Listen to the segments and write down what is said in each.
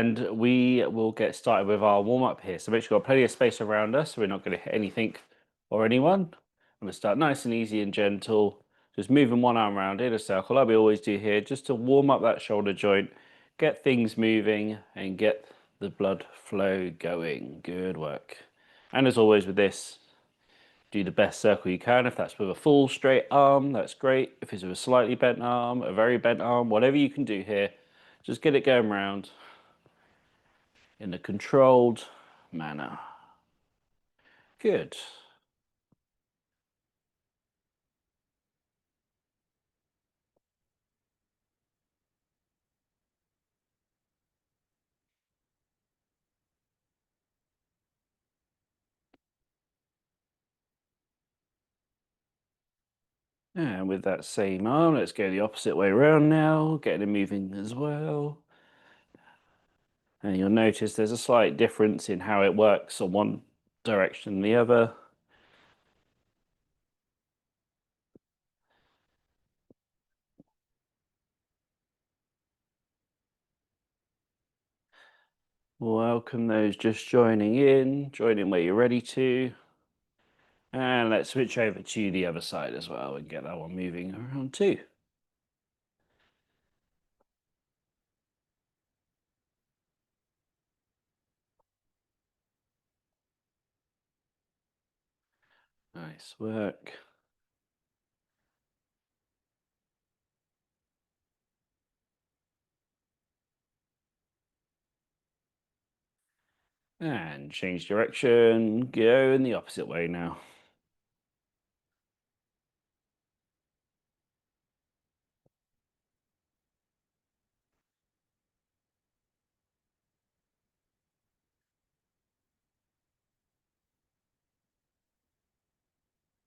And we will get started with our warm up here. So make sure you've got plenty of space around us so we're not going to hit anything or anyone. I'm going to start nice and easy and gentle, just moving one arm around in a circle like we always do here, just to warm up that shoulder joint, get things moving and get the blood flow going. Good work. And as always with this, do the best circle you can. If that's with a full straight arm, that's great. If it's with a slightly bent arm, a very bent arm, whatever you can do here, just get it going round in a controlled manner. Good. And with that same arm, let's go the opposite way around now, getting it moving as well. And you'll notice there's a slight difference in how it works on one direction and the other. Welcome those just joining in, join in where you're ready to. And let's switch over to the other side as well and get that one moving around too. Nice work. And change direction, go in the opposite way now.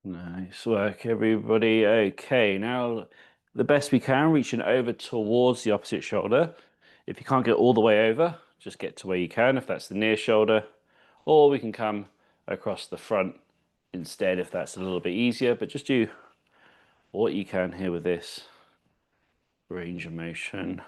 Nice work, everybody. Okay, now the best we can, reaching over towards the opposite shoulder. If you can't get all the way over, just get to where you can, if that's the near shoulder, or we can come across the front instead, if that's a little bit easier, but just do what you can here with this range of motion.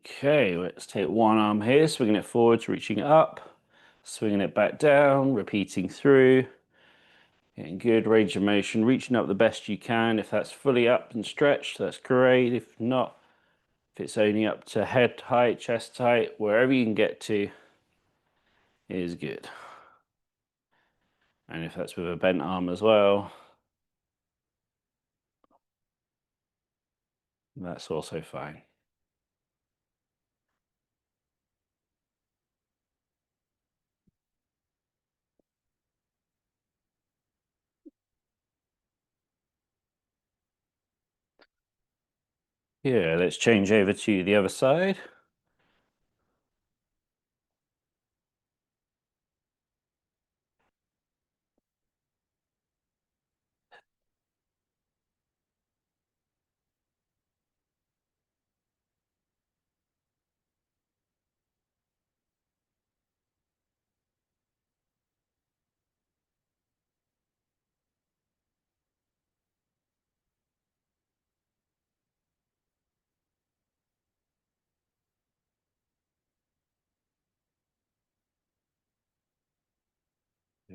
Okay, let's take one arm here, swinging it forwards, reaching up, swinging it back down, repeating through. Getting good range of motion, reaching up the best you can. If that's fully up and stretched, that's great. If not, if it's only up to head height, chest height, wherever you can get to is good. And if that's with a bent arm as well, that's also fine. Yeah, let's change over to the other side.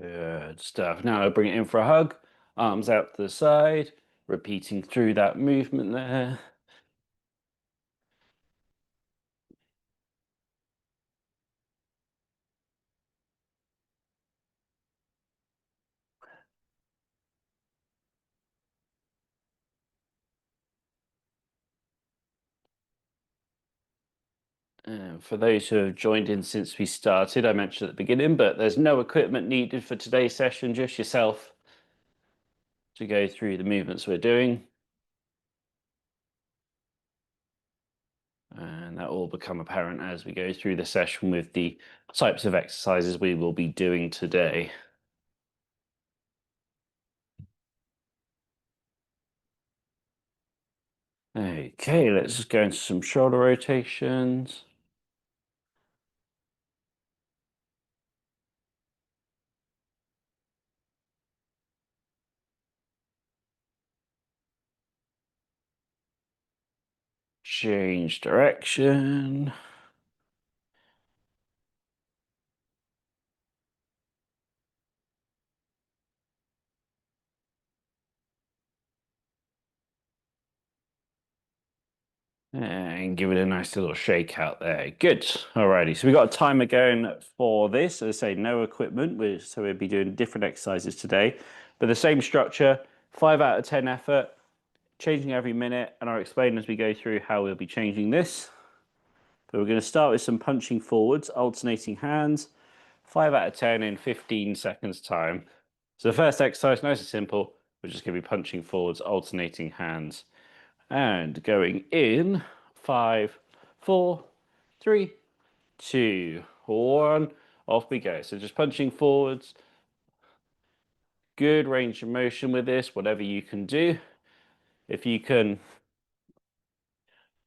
Good stuff. Now I'll bring it in for a hug. Arms out to the side, repeating through that movement there. For those who have joined in since we started, I mentioned at the beginning, but there's no equipment needed for today's session, just yourself to go through the movements we're doing. And that will become apparent as we go through the session with the types of exercises we will be doing today. Okay, let's just go into some shoulder rotations. Change direction. And give it a nice little shake out there. Good. Alrighty, so we got a timer going for this. As I say, no equipment, so we'll be doing different exercises today. But the same structure, 5 out of 10 effort, changing every minute, and I'll explain as we go through how we'll be changing this. But we're going to start with some punching forwards, alternating hands, 5 out of 10 in 15 seconds time. So the first exercise, nice and simple, we're just going to be punching forwards, alternating hands. And going in, 5, 4, 3, 2, 1, off we go. So just punching forwards, good range of motion with this, whatever you can do. If you can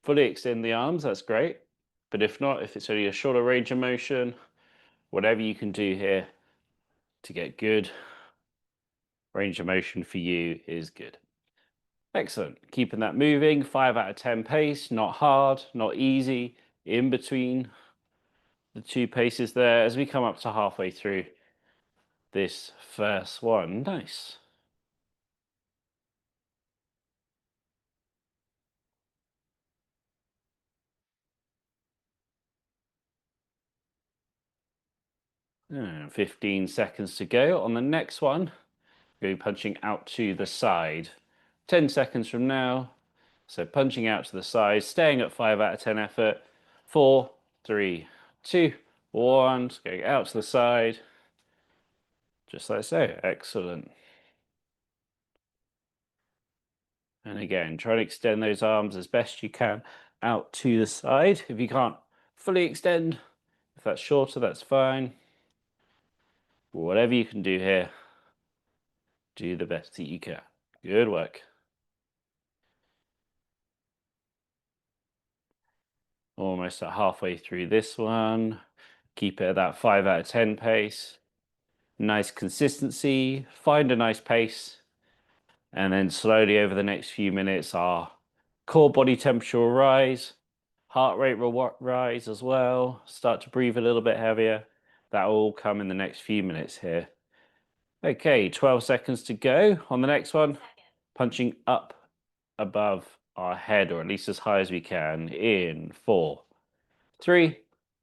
fully extend the arms, that's great. But if not, if it's only a shorter range of motion, whatever you can do here to get good range of motion for you is good. Excellent. Keeping that moving, 5 out of 10 pace, not hard, not easy, in between the two paces there as we come up to halfway through this first one. Nice. And 15 seconds to go. On the next one, we're punching out to the side. 10 seconds from now. So punching out to the side, staying at 5 out of 10 effort. 4, 3, 2, 1. Just going out to the side. Just like so. Excellent. And again, try to extend those arms as best you can out to the side. If you can't fully extend, if that's shorter, that's fine. Whatever you can do here, do the best that you can. Good work. Almost at halfway through this one. Keep it at that 5 out of 10 pace. Nice consistency. Find a nice pace. And then slowly over the next few minutes, our core body temperature will rise. Heart rate will rise as well. Start to breathe a little bit heavier. That will all come in the next few minutes here. Okay, 12 seconds to go. On the next one, punching up above our head, or at least as high as we can, in 4, 3,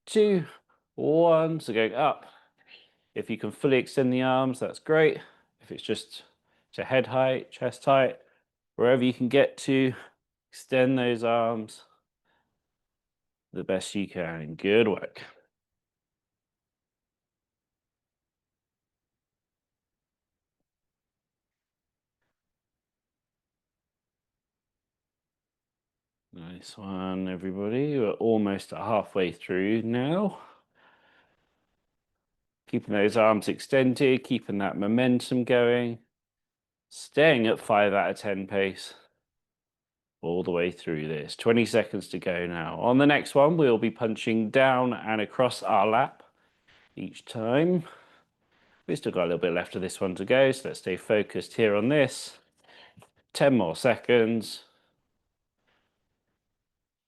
2, 1. So going up. If you can fully extend the arms, that's great. If it's just to head height, chest height, wherever you can get to, extend those arms the best you can. Good work. Nice one, everybody. We're almost halfway through now. Keeping those arms extended, keeping that momentum going. Staying at 5 out of 10 pace all the way through this. 20 seconds to go now. On the next one, we'll be punching down and across our lap each time. We've still got a little bit left of this one to go, so let's stay focused here on this. 10 more seconds.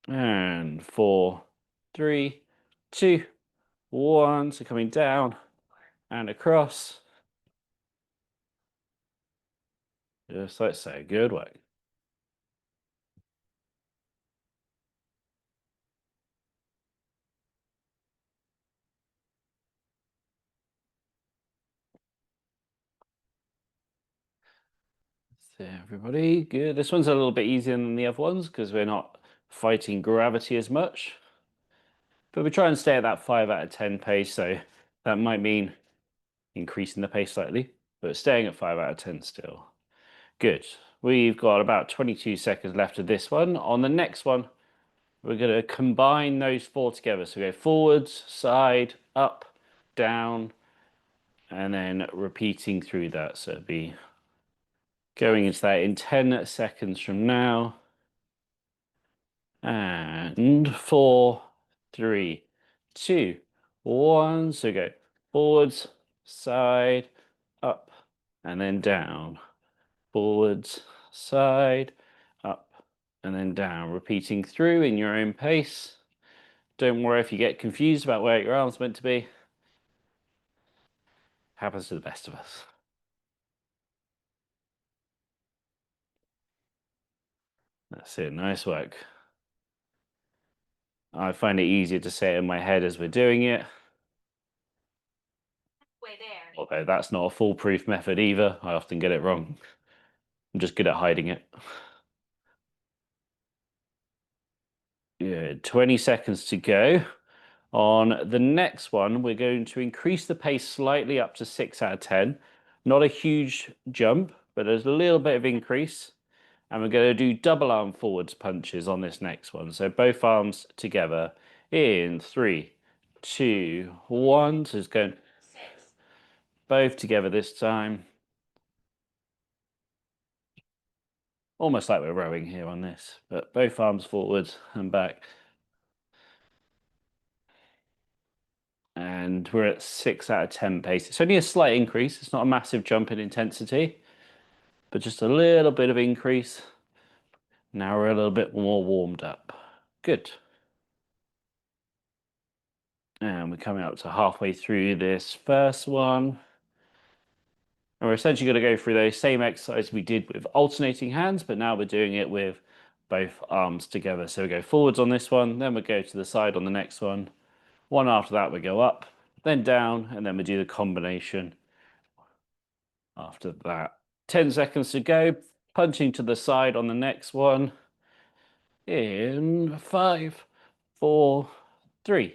And 4, 3, 2, 1. So coming down and across. Just like so. Good work. So everybody, good. This one's a little bit easier than the other ones because we're not fighting gravity as much. But we try and stay at that 5 out of 10 pace, so that might mean increasing the pace slightly, but staying at 5 out of 10 still. Good. We've got about 22 seconds left of this one. On the next one, We're going to combine those four together. So we go forwards, side, up, down, and then repeating through that. So it'll be going into that in 10 seconds from now. And 4, 3, 2, 1. So go forwards, side, up, and then down. Forwards, side, up, and then down. Repeating through in your own pace. Don't worry if you get confused about where your arm's meant to be. Happens to the best of us. That's it. Nice work. I find it easier to say it in my head as we're doing it. Although that's not a foolproof method either. I often get it wrong. I'm just good at hiding it. Good. 20 seconds to go. On the next one, we're going to increase the pace slightly up to 6 out of 10. Not a huge jump, but there's a little bit of increase. And we're going to do double arm forwards punches on this next one. So both arms together in 3, 2, 1. So it's going both together this time. Almost like we're rowing here on this, but both arms forward and back. And we're at 6 out of 10 pace. It's only a slight increase. It's not a massive jump in intensity, but just a little bit of increase. Now we're a little bit more warmed up. Good. And we're coming up to halfway through this first one. And we're essentially going to go through those same exercise we did with alternating hands, but now we're doing it with both arms together. So we go forwards on this one, then we go to the side on the next one. One after that, we go up, then down, and then we do the combination after that. 10 seconds to go. Punching to the side on the next one. In 5, 4, 3,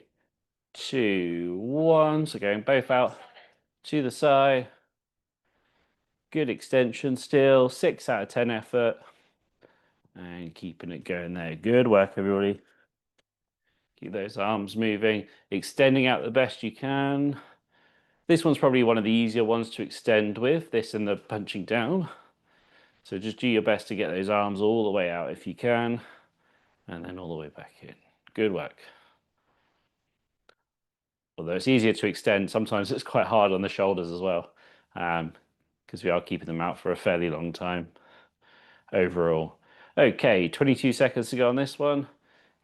2, 1. So going both out to the side. Good extension still. 6 out of 10 effort. And keeping it going there. Good work, everybody. Keep those arms moving. Extending out the best you can. This one's probably one of the easier ones to extend with, this and the punching down. So just do your best to get those arms all the way out if you can. And then all the way back in. Good work. Although it's easier to extend, sometimes it's quite hard on the shoulders as well, because we are keeping them out for a fairly long time overall. Okay, 22 seconds to go on this one.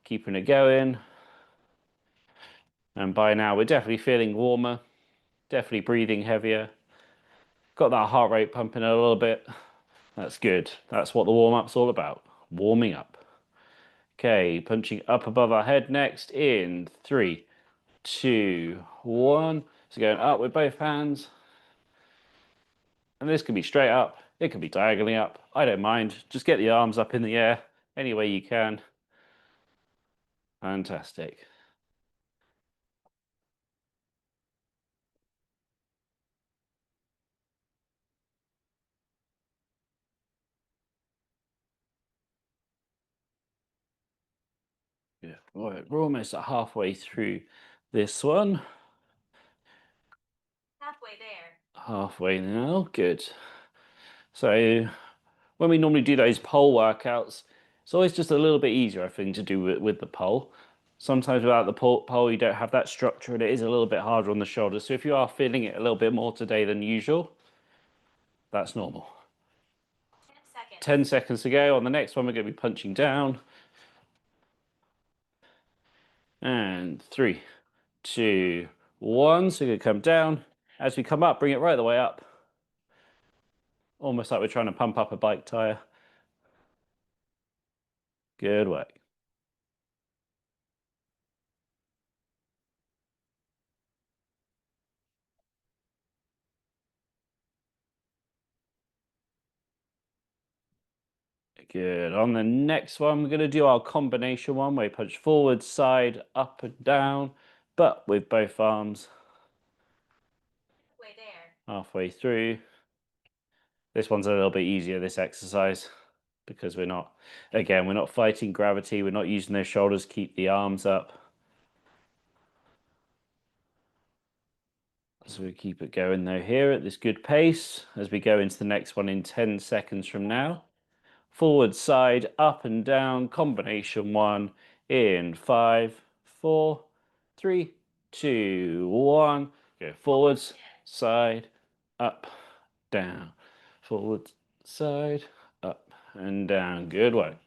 Keeping it going. And by now, we're definitely feeling warmer, definitely breathing heavier. Got that heart rate pumping a little bit. That's good. That's what the warm-up's all about, warming up. Okay, punching up above our head next in 3, 2, 1. So going up with both hands. And this can be straight up, it can be diagonally up. I don't mind. Just get the arms up in the air any way you can. Fantastic. Yeah, right, we're almost at halfway through this one. Halfway there. Halfway now, good. So when we normally do those pole workouts, it's always just a little bit easier, I think, to do it with the pole. Sometimes without the pole, you don't have that structure and it is a little bit harder on the shoulders. So if you are feeling it a little bit more today than usual, that's normal. 10 seconds. 10 seconds to go. On the next one, we're going to be punching down. And 3, 2, 1. So you're going to come down. As we come up, bring it right the way up. Almost like we're trying to pump up a bike tire. Good work. Good. On the next one, we're going to do our combination one where you punch forward, side, up and down, but with both arms. Halfway there. Halfway through. This one's a little bit easier, this exercise. because we're not, again, we're not fighting gravity. We're not using those shoulders to keep the arms up. So we keep it going though here at this good pace as we go into the next one in 10 seconds from now. Forward, side, up and down, combination one in 5, 4, 3, 2, 1. Go forwards, side, up, down, forward, side, up and down. Good work.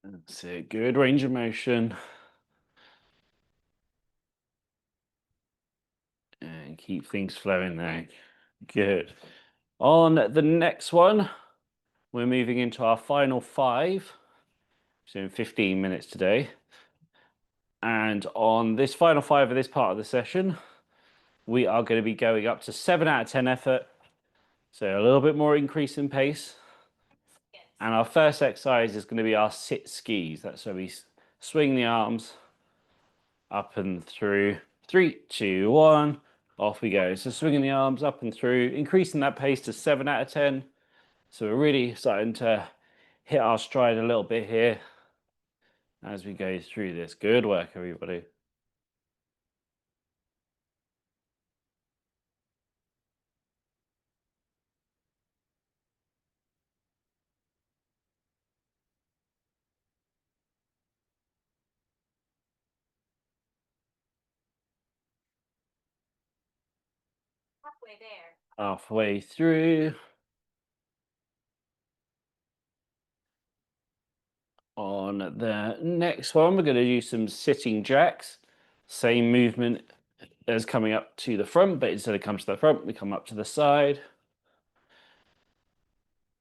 That's it. Good range of motion. And keep things flowing there. Good. On the next one, we're moving into our final 5. So in 15 minutes today. And on this final 5 of this part of the session, we are going to be going up to 7 out of 10 effort. So a little bit more increase in pace. And our first exercise is going to be our sit skis. That's where we swing the arms up and through. 3, 2, 1. Off we go. So swinging the arms up and through, increasing that pace to 7 out of 10. So we're really starting to hit our stride a little bit here as we go through this. Good work, everybody. Halfway there. Halfway through. On the next one, we're going to do some sitting jacks. Same movement as coming up to the front, but instead of come to the front, we come up to the side.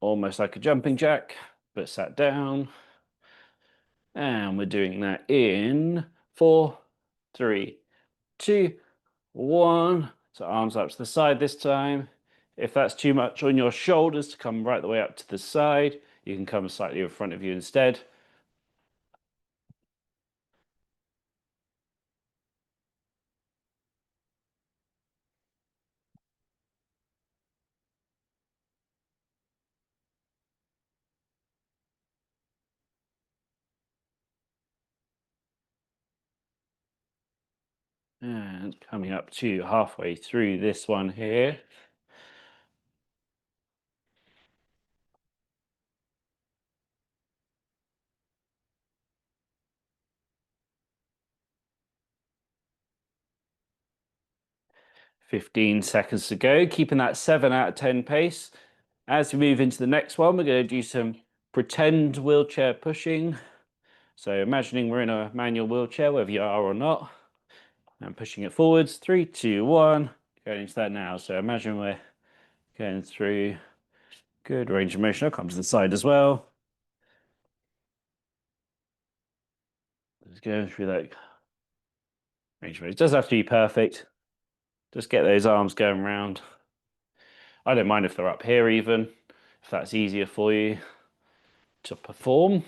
Almost like a jumping jack, but sat down. And we're doing that in 4, 3, 2, 1. So arms up to the side this time. If that's too much on your shoulders to come right the way up to the side, you can come slightly in front of you instead. And coming up to halfway through this one here. Fifteen seconds to go, keeping that 7 out of 10 pace. As we move into the next one, we're going to do some pretend wheelchair pushing. So imagining we're in a manual wheelchair, whether you are or not, and pushing it forwards. 3, 2, 1. Going into that now. So imagine we're going through. Good range of motion. I'll come to the side as well. Just going through that range of motion. It doesn't have to be perfect. Just get those arms going round. I don't mind if they're up here even, if that's easier for you to perform.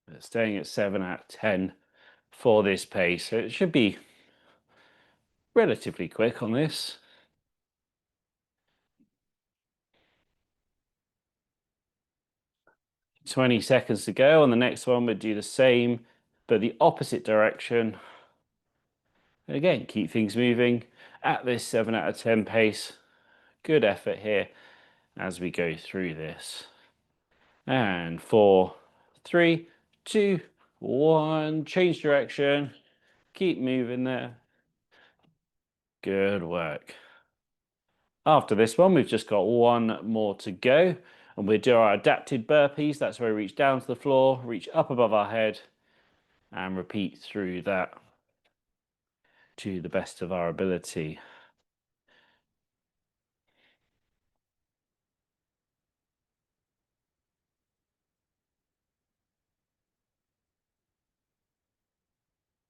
But staying at 7 out of 10 for this pace. So it should be relatively quick on this. 20 seconds to go. On the next one, we'll do the same, but the opposite direction. And again, keep things moving at this 7 out of 10 pace. Good effort here as we go through this. And 4, 3, 2, 1. Change direction. Keep moving there. Good work. After this one, we've just got one more to go. And we'll do our adapted burpees. That's where we reach down to the floor, reach up above our head, and repeat through that to the best of our ability.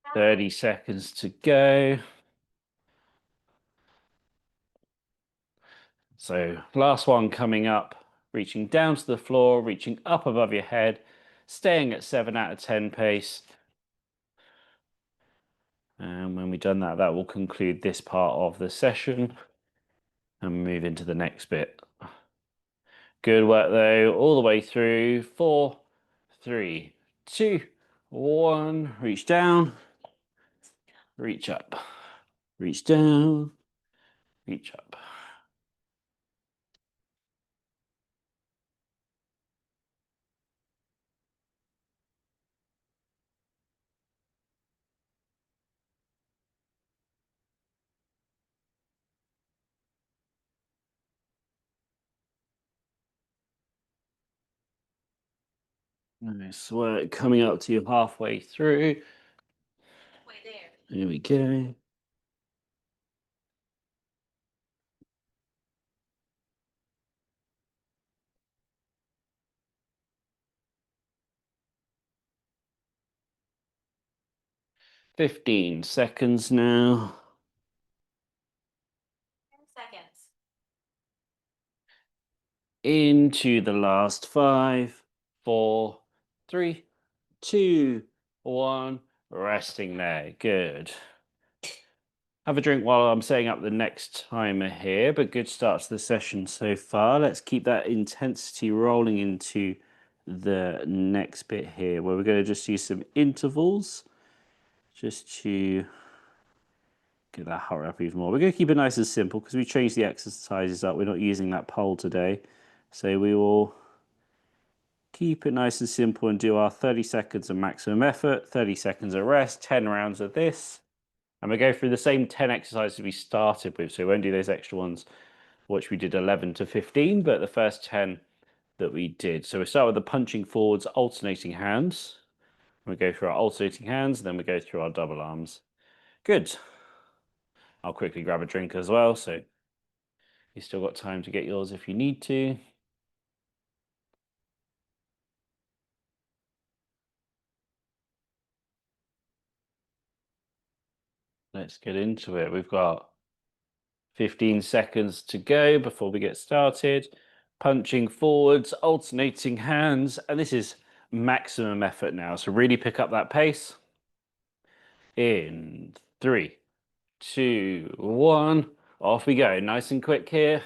Halfway. 30 seconds to go. So last one coming up, reaching down to the floor, reaching up above your head, staying at 7 out of 10 pace. And when we've done that, that will conclude this part of the session and move into the next bit. Good work though, all the way through. 4, 3, 2, 1. Reach down, reach up, reach down, reach up. Nice work, coming up to you halfway through. Halfway there. Here we go. "15 seconds now. 10 seconds. Into the last 5, 4, 3, 2, 1. Resting there. Good. Have a drink while I'm setting up the next timer here, but good start to the session so far. Let's keep that intensity rolling into the next bit here, where we're going to just use some intervals just to get that heart up even more. We're going to keep it nice and simple because we changed the exercises up. We're not using that pole today. So we will keep it nice and simple and do our 30 seconds of maximum effort, 30 seconds of rest, 10 rounds of this. And we go through the same 10 exercises we started with. So we won't do those extra ones, which we did 11 to 15, but the first 10 that we did. So we start with the punching forwards, alternating hands. We go through our alternating hands, then we go through our double arms. Good. I'll quickly grab a drink as well, so you've still got time to get yours if you need to. Let's get into it. We've got 15 seconds to go before we get started. Punching forwards, alternating hands, and this is maximum effort now. So really pick up that pace. In 3, 2, 1. Off we go. Nice and quick here.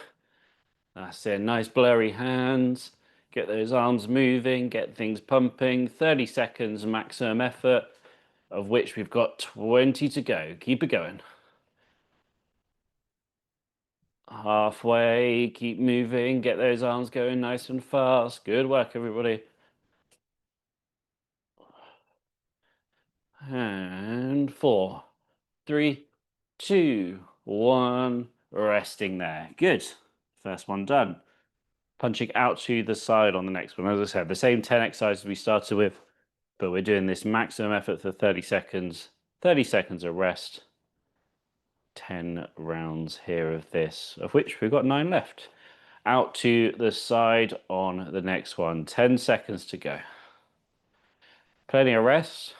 That's it. Nice blurry hands. Get those arms moving, get things pumping. 30 seconds maximum effort, of which we've got 20 to go. Keep it going. Halfway, keep moving, get those arms going nice and fast. Good work, everybody. And 4, 3, 2, 1. Resting there. Good. First one done. Punching out to the side on the next one. As I said, the same 10 exercises we started with, but we're doing this maximum effort for 30 seconds. 30 seconds of rest. 10 rounds here of this, of which we've got 9 left. Out to the side on the next one. 10 seconds to go. Plenty of rest.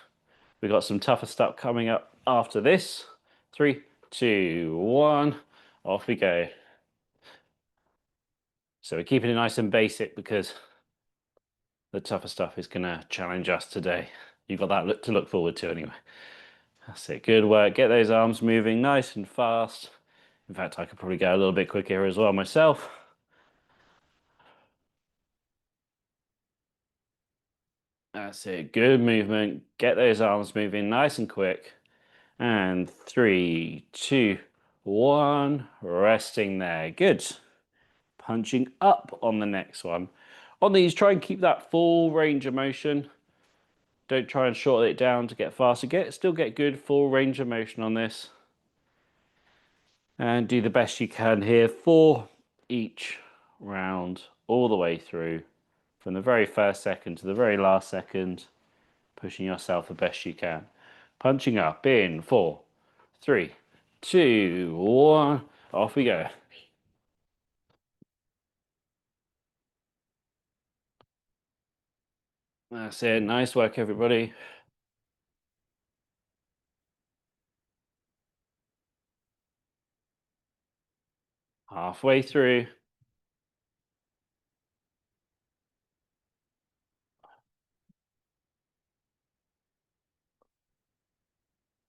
We've got some tougher stuff coming up after this. 3, 2, 1. Off we go. So we're keeping it nice and basic because the tougher stuff is going to challenge us today. You've got that to look forward to anyway. That's it. Good work. Get those arms moving nice and fast. In fact, I could probably go a little bit quicker as well myself. That's it. Good movement. Get those arms moving nice and quick. And 3, 2, 1. Resting there. Good. Punching up on the next one. On these, try and keep that full range of motion. Don't try and shorten it down to get faster. Still get good full range of motion on this. And do the best you can here for each round, all the way through, from the very first second to the very last second, pushing yourself the best you can. Punching up in 4, 3, 2, 1. Off we go. That's it. Nice work, everybody. Halfway through.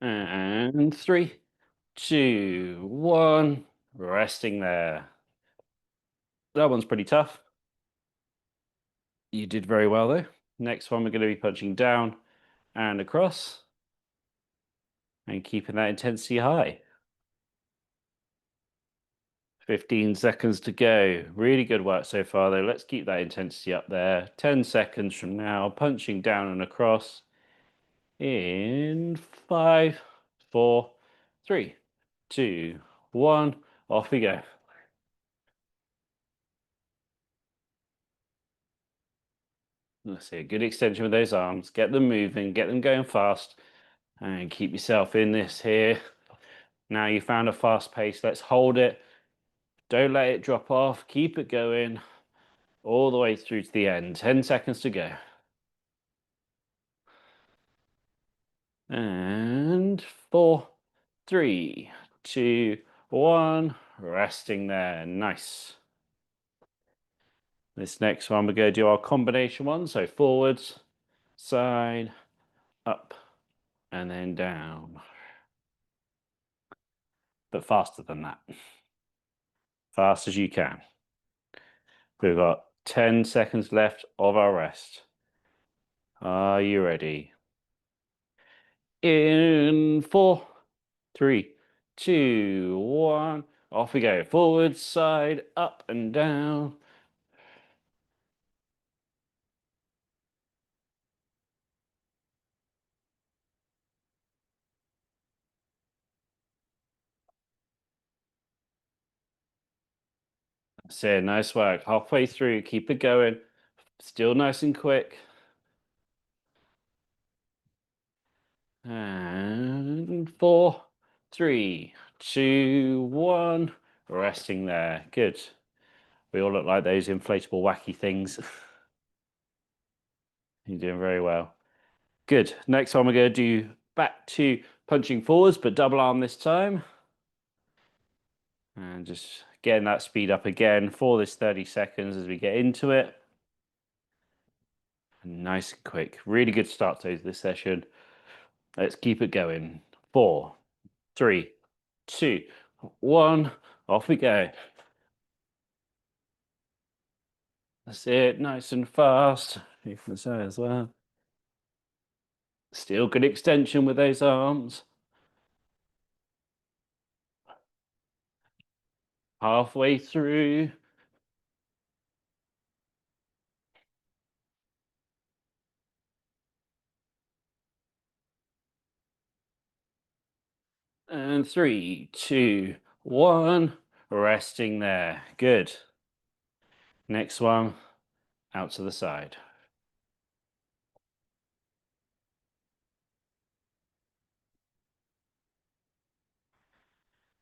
And 3, 2, 1. Resting there. That one's pretty tough. You did very well though. Next one, we're going to be punching down and across and keeping that intensity high. 15 seconds to go. Really good work so far though. Let's keep that intensity up there. 10 seconds from now, punching down and across in 5, 4, 3, 2, 1. Off we go. Let's see, a good extension with those arms. Get them moving, get them going fast, and keep yourself in this here. Now you found a fast pace. Let's hold it. Don't let it drop off. Keep it going all the way through to the end. 10 seconds to go. And 4, 3, 2, 1. Resting there. Nice. This next one, we're going to do our combination one. So forwards, side, up, and then down. But faster than that. Fast as you can. We've got 10 seconds left of our rest. Are you ready? In 4, 3, 2, 1. Off we go. Forward, side, up and down. That's it. Nice work. Halfway through. Keep it going. Still nice and quick. And 4, 3, 2, 1. Resting there. Good. We all look like those inflatable wacky things. You're doing very well. Good. Next one we're going to do back to punching forwards, but double arm this time. And just getting that speed up again for this 30 seconds as we get into it. Nice and quick. Really good start to this session. Let's keep it going. 4, 3, 2, 1. Off we go. That's it. Nice and fast. You can say as well. Still good extension with those arms. Halfway through. And 3, 2, 1. Resting there. Good. Next one, out to the side.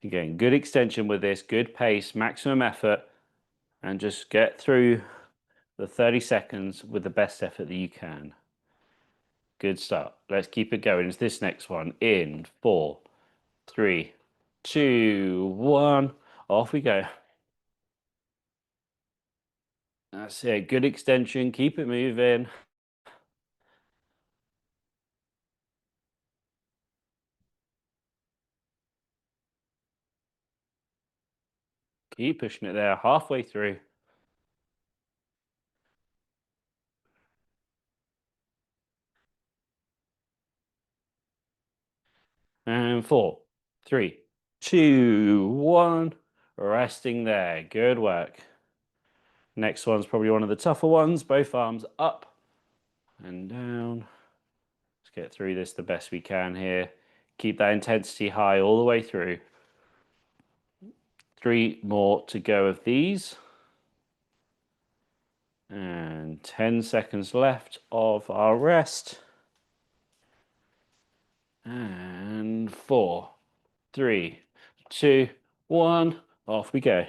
You're getting good extension with this, good pace, maximum effort, and just get through the 30 seconds with the best effort that you can. Good start. Let's keep it going. It's this next one in 4, 3, 2, 1. Off we go. That's it. Good extension. Keep it moving. Keep pushing it there. Halfway through. And 4, 3, 2, 1. Resting there. Good work. Next one's probably one of the tougher ones. Both arms up and down. Let's get through this the best we can here. Keep that intensity high all the way through. 3 more to go of these. And 10 seconds left of our rest. And 4, 3, 2, 1. Off we go.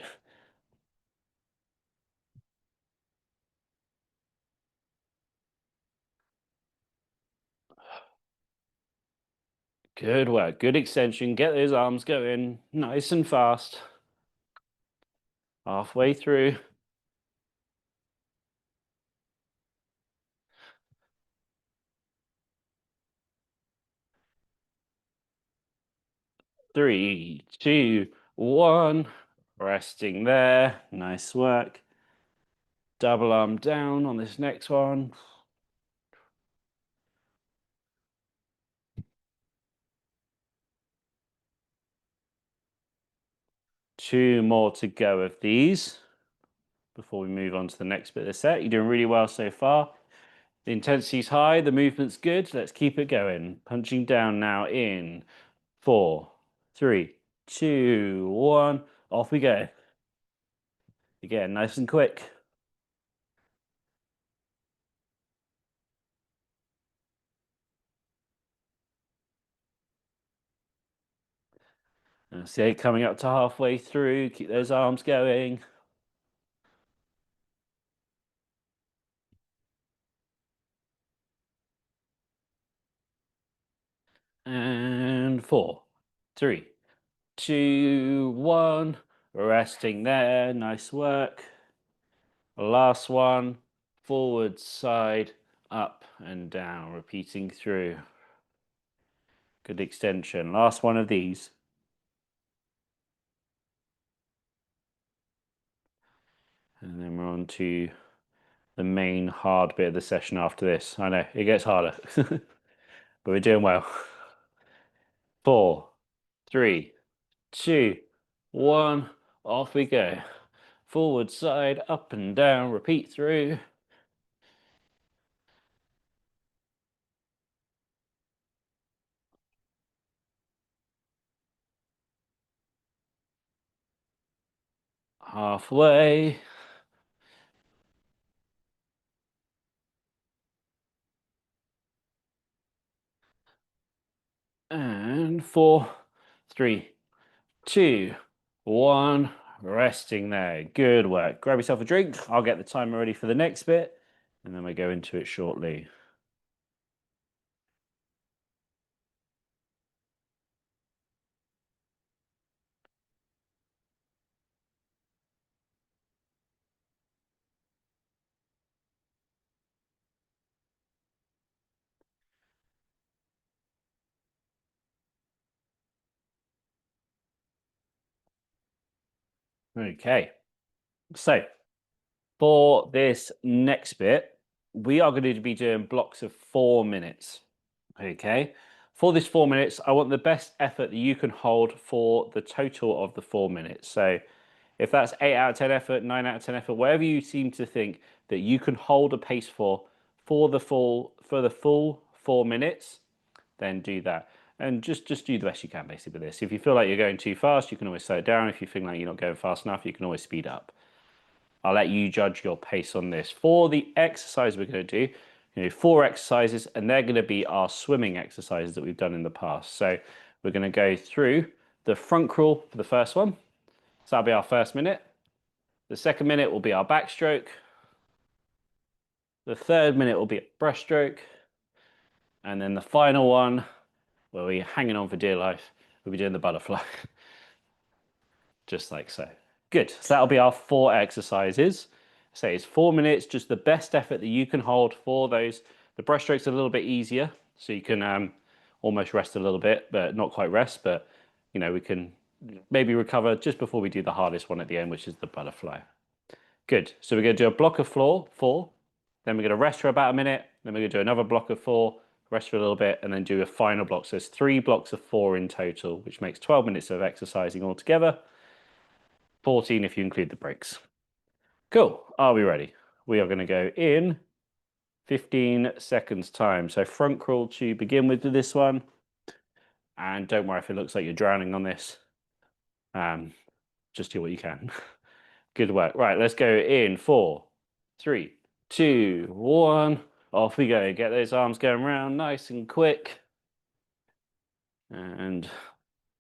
Good work. Good extension. Get those arms going nice and fast. Halfway through. 3, 2, 1. Resting there. Nice work. Double arm down on this next one. Two more to go of these before we move on to the next bit of the set. You're doing really well so far. The intensity's high, the movement's good. Let's keep it going. Punching down now in 4, 3, 2, 1. Off we go. Again, nice and quick. See it coming up to halfway through. Keep those arms going. And 4, 3, 2, 1. Resting there. Nice work. Last one. Forward, side, up and down. Repeating through. Good extension. Last one of these. And then we're on to the main hard bit of the session after this. I know, it gets harder. But we're doing well. 4, 3, 2, 1. Off we go. Forward, side, up and down. Repeat through. Halfway. And 4, 3, 2, 1. Resting there. Good work. Grab yourself a drink. I'll get the timer ready for the next bit. And then we go into it shortly. Okay. So for this next bit, we are going to be doing blocks of 4 minutes. Okay. For this 4 minutes, I want the best effort that you can hold for the total of the 4 minutes. So if that's 8 out of 10 effort, 9 out of 10 effort, whatever you seem to think that you can hold a pace for the full 4 minutes, then do that. And just do the best you can basically with this. If you feel like you're going too fast, you can always slow it down. If you feel like you're not going fast enough, you can always speed up. I'll let you judge your pace on this. For the exercise we're going to do, 4 exercises, and they're going to be our swimming exercises that we've done in the past. So we're going to go through the front crawl for the first one. So that'll be our first minute. The second minute will be our backstroke. The third minute will be a breaststroke. And then the final one, where we're hanging on for dear life, we'll be doing the butterfly. Just like so. Good. So that'll be our 4 exercises. So it's 4 minutes, just the best effort that you can hold for those. The breaststroke's a little bit easier, so you can almost rest a little bit, but not quite rest. But we can maybe recover just before we do the hardest one at the end, which is the butterfly. Good. So we're going to do a block of 4, then we're going to rest for about a minute, then we're going to do another block of 4, rest for a little bit, and then do a final block. So there's 3 blocks of 4 in total, which makes 12 minutes of exercising altogether. 14 if you include the breaks. Cool. Are we ready? We are going to go in 15 seconds time. So front crawl to begin with this one. And don't worry if it looks like you're drowning on this. Just do what you can. Good work. Right, let's go in 4, 3, 2, 1. Off we go. Get those arms going round nice and quick. And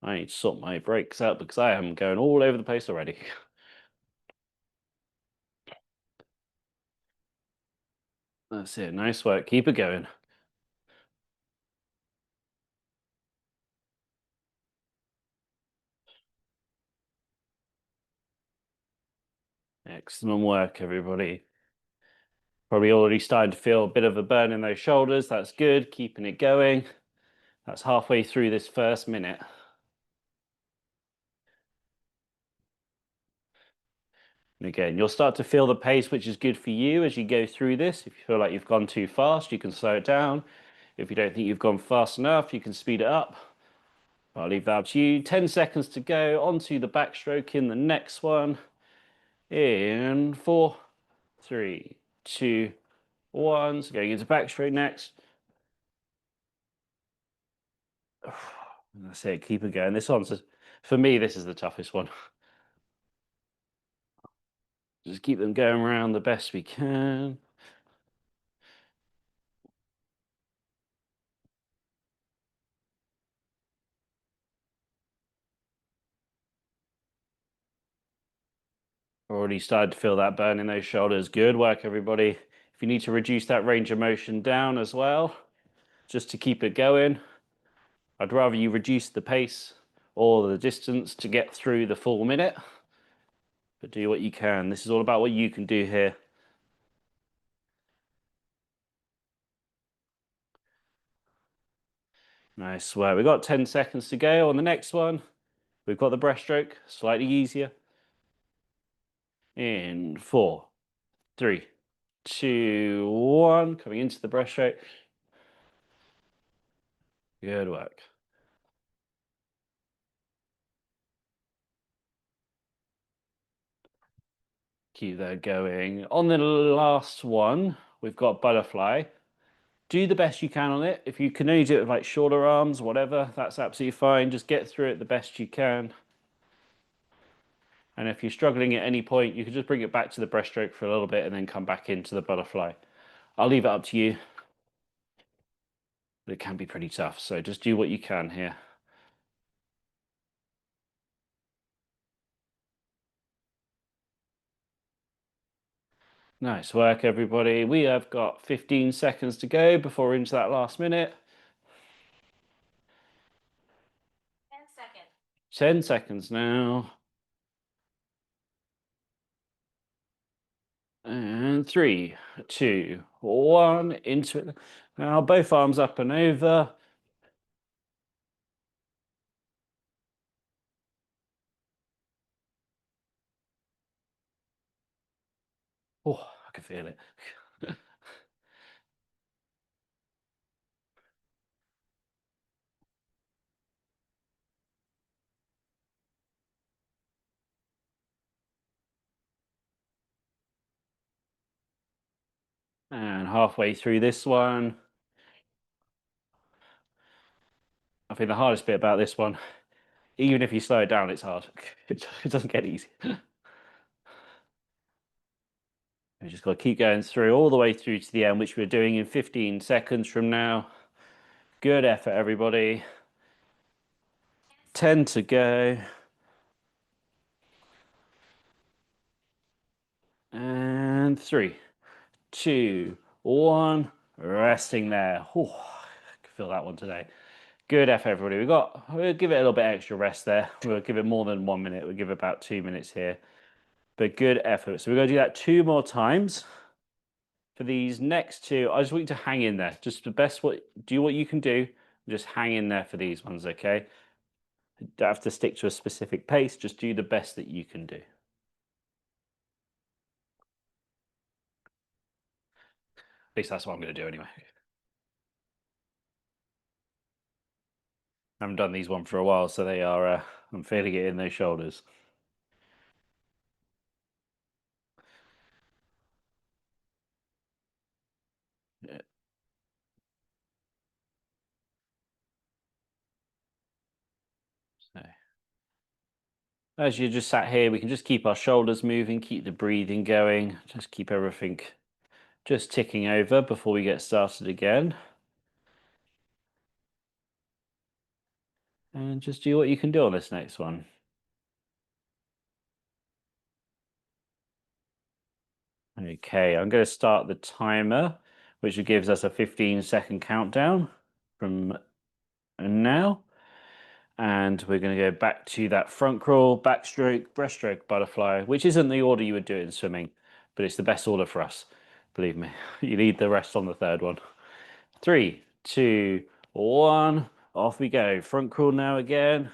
I need to sort my breaks out because I am going all over the place already. That's it. Nice work. Keep it going. Excellent work, everybody. Probably already starting to feel a bit of a burn in those shoulders. That's good. Keeping it going. That's halfway through this first minute. And again, you'll start to feel the pace, which is good for you as you go through this. If you feel like you've gone too fast, you can slow it down. If you don't think you've gone fast enough, you can speed it up. I'll leave that up to you. 10 seconds to go. Onto the backstroke in the next one. In 4, 3, 2, 1. So going into backstroke next. And that's it. Keep it going. This one's, for me, this is the toughest one. Just keep them going around the best we can. Already started to feel that burn in those shoulders. Good work, everybody. If you need to reduce that range of motion down as well, just to keep it going, I'd rather you reduce the pace or the distance to get through the full minute. But do what you can. This is all about what you can do here. Nice work. We've got 10 seconds to go on the next one. We've got the breaststroke, slightly easier. In 4, 3, 2, 1. Coming into the breaststroke. Good work. Keep that going. On the last one, we've got butterfly. Do the best you can on it. If you can only do it with like shoulder arms, whatever, that's absolutely fine. Just get through it the best you can. And if you're struggling at any point, you can just bring it back to the breaststroke for a little bit and then come back into the butterfly. I'll leave it up to you. But it can be pretty tough, so just do what you can here. Nice work, everybody. We have got 15 seconds to go before we're into that last minute. 10 seconds. 10 seconds now. And 3, 2, 1, into it. Now both arms up and over. Oh, I can feel it. And halfway through this one. I think the hardest bit about this one, even if you slow it down, it's hard. It doesn't get easy. We just got to keep going through all the way through to the end, which we're doing in 15 seconds from now. Good effort, everybody. 10 to go. And 3, 2, 1. Resting there. Oh, I can feel that one today. Good effort, everybody. We'll give it a little bit extra rest there. We'll give it more than 1 minute. We'll give it about 2 minutes here. But good effort. So we're going to do that 2 more times. For these next 2, I just want you to hang in there. Just do what you can do. Just hang in there for these ones, okay? You don't have to stick to a specific pace. Just do the best that you can do. At least that's what I'm going to do anyway. I haven't done these one for a while, so they are. I'm feeling it in those shoulders. Yeah. So, as you just sat here, we can just keep our shoulders moving, keep the breathing going, just keep everything just ticking over before we get started again. And just do what you can do on this next one. Okay, I'm going to start the timer, which gives us a 15-second countdown from now. And we're going to go back to that front crawl, backstroke, breaststroke, butterfly, which isn't the order you would do it in swimming, but it's the best order for us. Believe me, you need the rest on the third one. 3, 2, 1, off we go. Front crawl now again.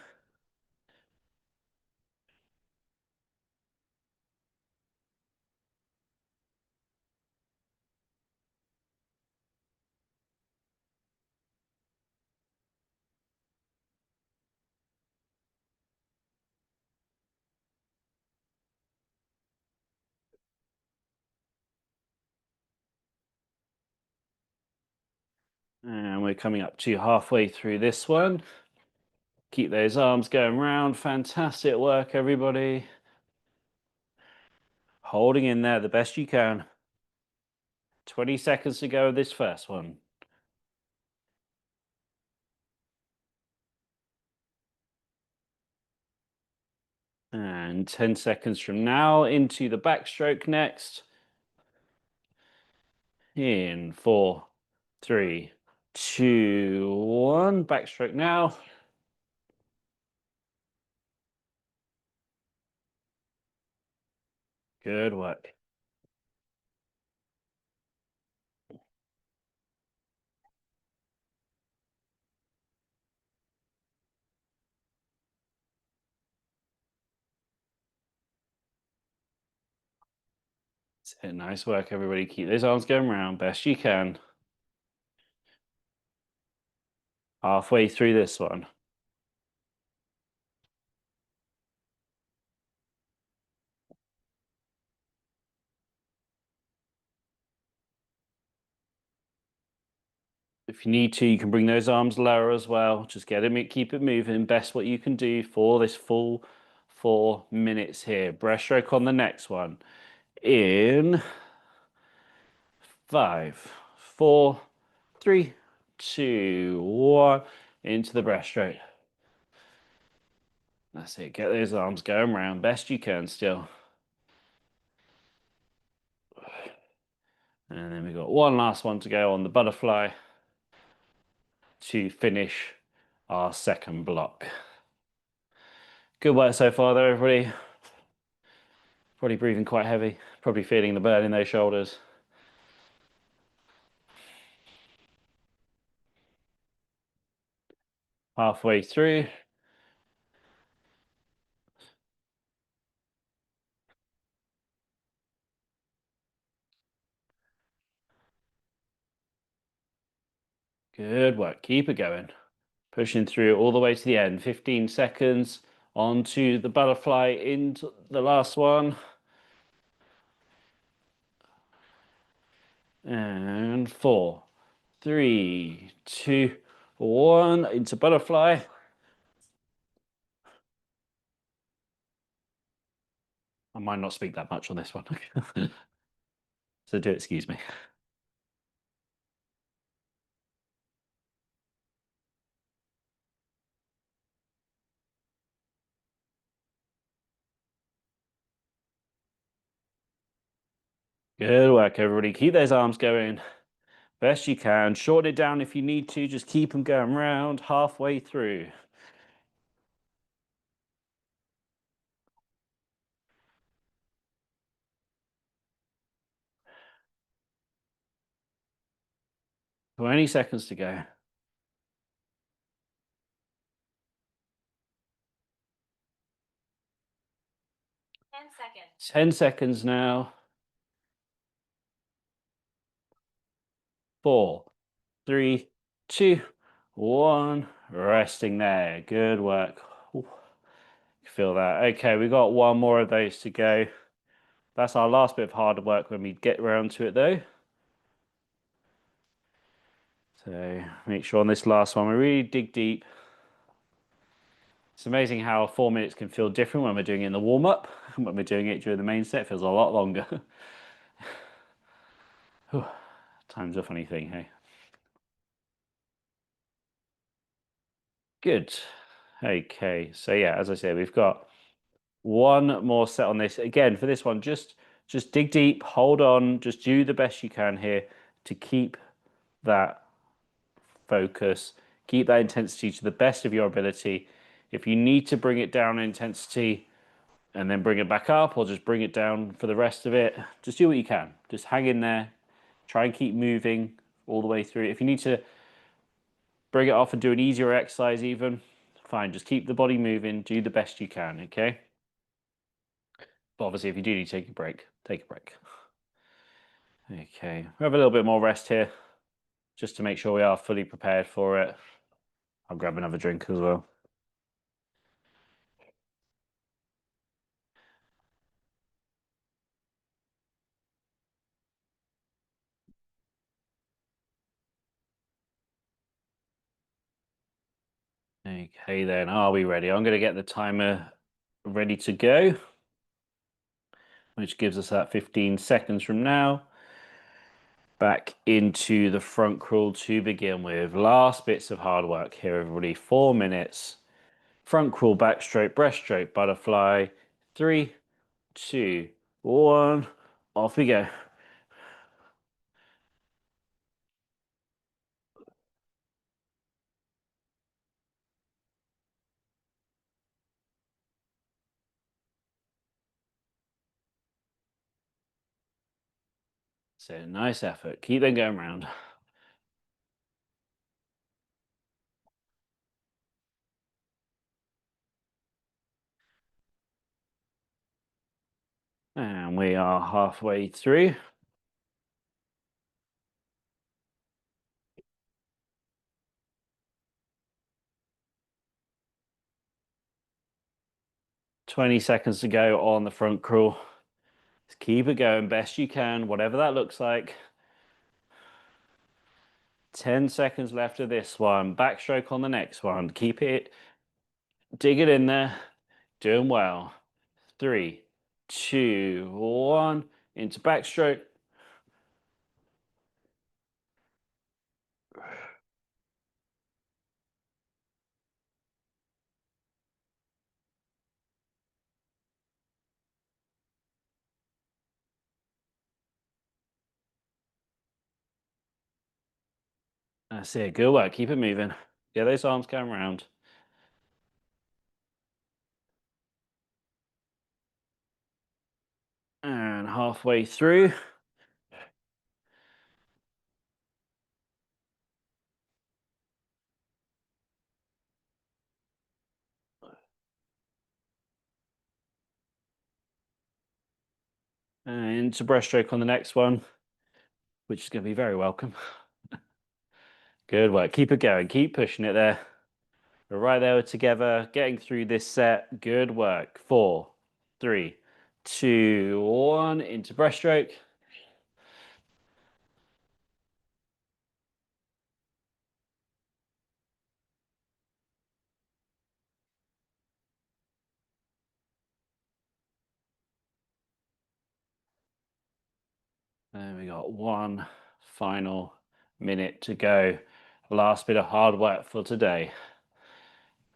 And we're coming up to halfway through this one. Keep those arms going round. Fantastic work, everybody. Holding in there the best you can. 20 seconds to go with this first one. And 10 seconds from now into the backstroke next. In 4, 3, 2, 1. Backstroke now. Good work. That's it. Nice work, everybody. Keep those arms going round best you can. Halfway through this one. If you need to, you can bring those arms lower as well. Just get them, keep it moving. Best what you can do for this full 4 minutes here. Breaststroke on the next one. In 5, 4, 3, 2, 1. Into the breaststroke. That's it. Get those arms going round best you can still. And then we've got one last one to go on the butterfly to finish our second block. Good work so far though, everybody. Probably breathing quite heavy. Probably feeling the burn in those shoulders. Halfway through. Good work. Keep it going. Pushing through all the way to the end. 15 seconds onto the butterfly into the last one. And 4, 3, 2, 1. Into butterfly. I might not speak that much on this one. So do excuse me. Good work, everybody. Keep those arms going best you can. Shorten it down if you need to. Just keep them going round halfway through. Twenty seconds to go. 10 seconds. 10 seconds now. 4, 3, 2, 1. Resting there. Good work. Ooh, feel that. Okay, we got one more of those to go. That's our last bit of hard work when we get around to it, though. So make sure on this last one we really dig deep. It's amazing how 4 minutes can feel different when we're doing it in the warm-up. When we're doing it during the main set, it feels a lot longer. Time's a funny thing, hey? Good. Okay, so yeah, as I said, we've got one more set on this. Again, for this one, just dig deep, hold on, just do the best you can here to keep that focus, keep that intensity to the best of your ability. If you need to bring it down in intensity and then bring it back up, or just bring it down for the rest of it, just do what you can. Just hang in there, try and keep moving all the way through. If you need to bring it off and do an easier exercise even, fine, just keep the body moving, do the best you can, okay? But obviously, if you do need to take a break, take a break. Okay, we have a little bit more rest here, just to make sure we are fully prepared for it. I'll grab another drink as well. Okay, then, are we ready? I'm going to get the timer ready to go, which gives us that 15 seconds from now. Back into the front crawl to begin with. Last bits of hard work here, everybody. 4 minutes. Front crawl, backstroke, breaststroke, butterfly. 3, 2, 1. Off we go. So nice effort. Keep them going round. And we are halfway through. "20 seconds to go on the front crawl. Just keep it going best you can, whatever that looks like. 10 seconds left of this one. Backstroke on the next one. Keep it, dig it in there. Doing well. 3, 2, 1. Into backstroke. That's it. Good work. Keep it moving. Get those arms going round. And halfway through. And into breaststroke on the next one, which is going to be very welcome. Good work. Keep it going. Keep pushing it there. We're right there together, getting through this set. Good work. 4, 3, 2, 1. Into breaststroke. And we got one final minute to go. Last bit of hard work for today.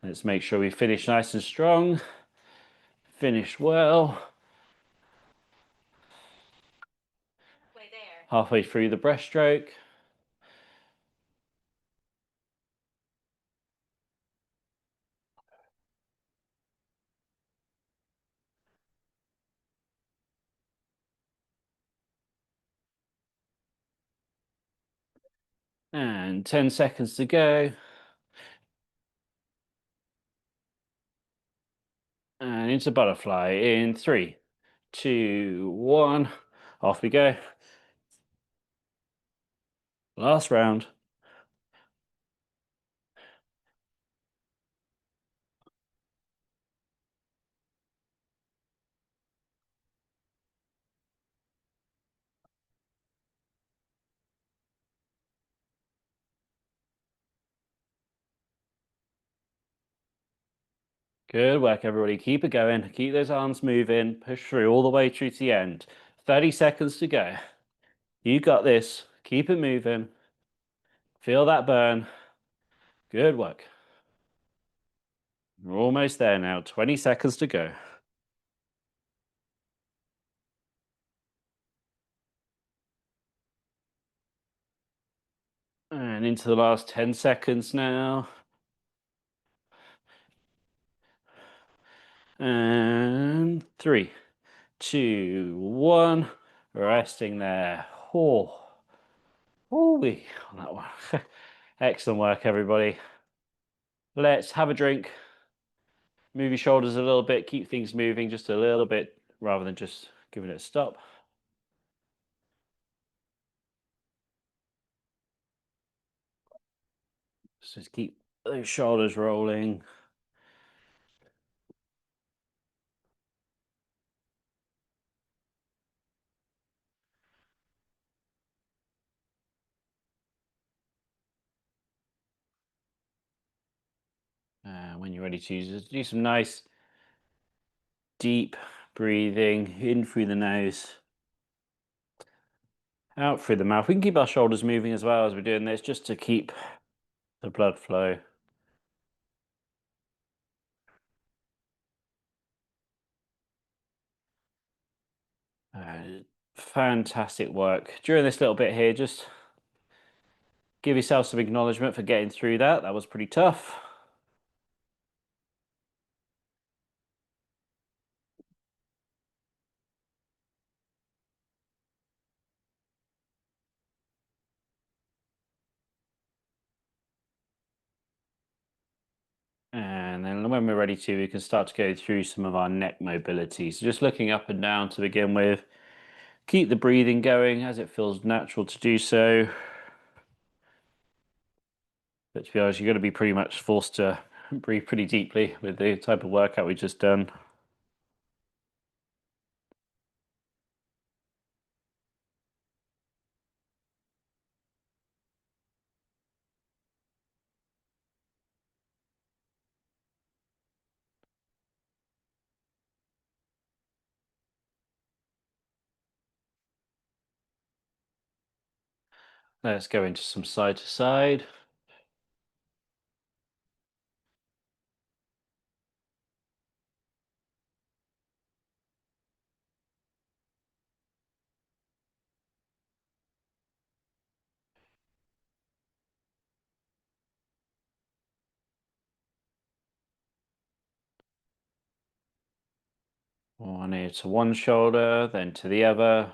Let's make sure we finish nice and strong. Finish well. Way there. Halfway through the breaststroke. And 10 seconds to go. And into butterfly in 3, 2, 1. Off we go. Last round. Good work, everybody. Keep it going. Keep those arms moving. Push through all the way through to the end. 30 seconds to go. You got this. Keep it moving. Feel that burn. Good work. We're almost there now. 20 seconds to go. And into the last 10 seconds now. And 3, 2, 1. Resting there. Oh, holy on that one. Excellent work, everybody. Let's have a drink. Move your shoulders a little bit. Keep things moving just a little bit rather than just giving it a stop. Just keep those shoulders rolling. When you're ready to just do some nice deep breathing in through the nose, out through the mouth. We can keep our shoulders moving as well as we're doing this, just to keep the blood flow. Fantastic work. During this little bit here, just give yourself some acknowledgement for getting through that. That was pretty tough. And then when we're ready to, we can start to go through some of our neck mobility. So just looking up and down to begin with. Keep the breathing going as it feels natural to do so. But to be honest, you're going to be pretty much forced to breathe pretty deeply with the type of workout we just done. Let's go into some side to side. One ear to one shoulder, then to the other.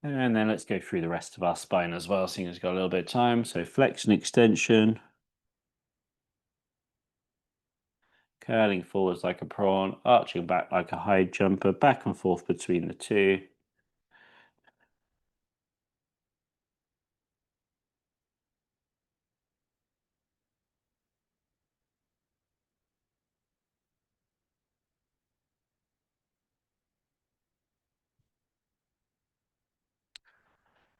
And then let's go through the rest of our spine as well, seeing as we've got a little bit of time. So flexion, extension. Curling forwards like a prawn, arching back like a high jumper, back and forth between the two.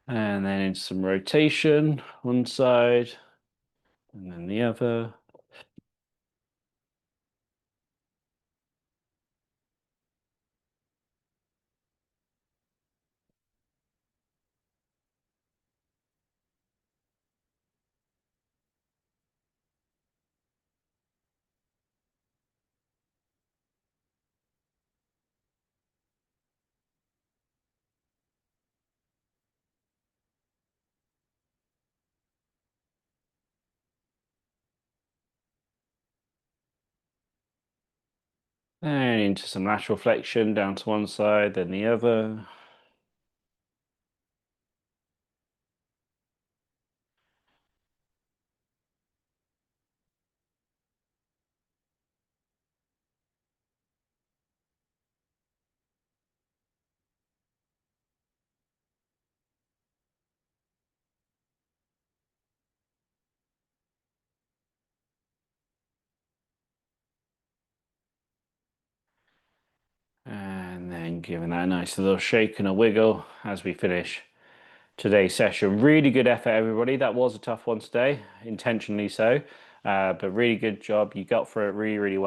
And then into some rotation, one side, and then the other. And into some lateral flexion, down to one side, then the other. And then giving that a nice little shake and a wiggle as we finish today's session. Really good effort, everybody. That was a tough one today, intentionally so. But really good job. You got through it really, really well.